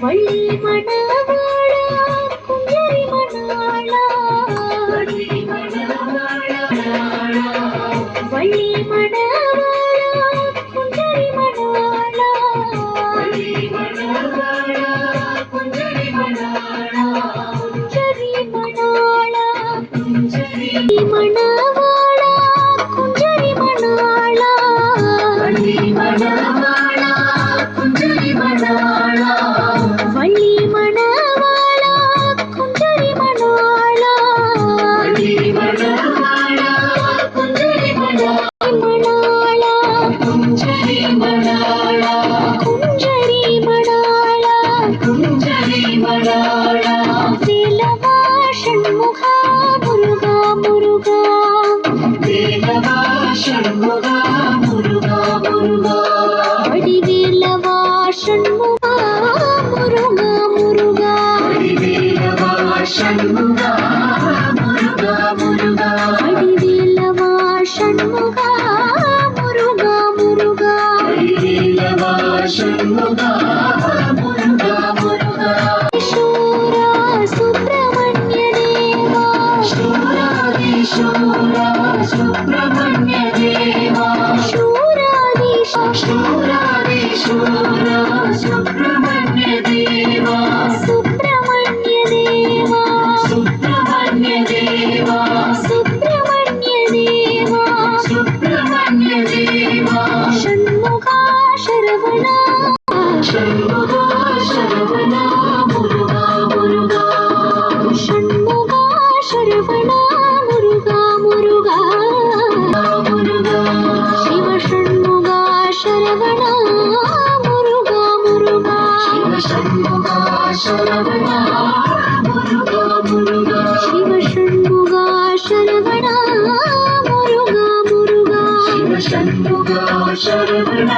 வள்ளி மணவாளா குஞ்சரி மணவாளா வள்ளி மணவாளா வள்ளி மணவாளா குஞ்சரி மணவாளா வள்ளி மணவாளா குஞ்சரி மணவாளா குஞ்சரி மணவாளா குஞ்சரி மணவாளா குஞ்சரி மணவாளா வள்ளி மணவாளா குஞ்சரி மணவாளா வள்ளி மணவாளா குஞ்சரி மணவாளா வள்ளி மணவாளா குஞ்சரி மணவாளா குஞ்சரி மணவாளா குஞ்சரி மணவாளா குஞ்சரி மணவாளா வேலவா ஷண்முகா முருகா முருகா வேலவா ஷண்முகா முருகா முருகா வடிவேலவா ஷண்முகா முருகா முருகா வடிவேலவா ஷண்முகா முருகா முருகா வடிவேலவா ஷண்முகா முருகா முருகா வடிவேலவா ஷண்முகா முருகா முருகா ಶೂರಾ ಸುಬ್ರಹ್ಮಣ್ಯ ದೇವಾ ಶೂರಾದಿಶೂರಾ ಸುಬ್ರಹ್ಮಣ್ಯ ದೇವಾ ಶೂರಾದಿಶೂರಾ ಸುಬ್ರಹ್ಮಣ್ಯ ದೇವಾ ಸುಬ್ರಹ್ಮಣ್ಯ ದೇವಾ ಸುಬ್ರಹ್ಮಣ್ಯ ದೇವಾ ಸುಬ್ರಹ್ಮಣ್ಯ ದೇವಾ ಸುಬ್ರಹ್ಮಣ್ಯ ದೇವಾ ಷಣ್ಮುಖ ಶರವಣ ಷಣ್ಮುಖ ಶರವಣ ಮುರುಘಾ ಮುರುಘಾ ಷಣ್ಮುಖ ಶರವಣ ಮುರುಘಾ ಮುರುಘಾ ಮುರುಘಾ ಶಿವ ಷಣ್ಮುಖ ಶರವಣ ಮುರುಘಾ ಮುರುಘಾ ಶಿವ ಷಣ್ಮುಖ ಶರವಣ ಮುರುಘಾ ಮುರುಘಾ ಶಿವ ಷಣ್ಮುಖ ಶರವಣ ಮುರುಘಾ ಮುರುಘಾ ಶಿವ ಷಣ್ಮುಖ ಶರವಣ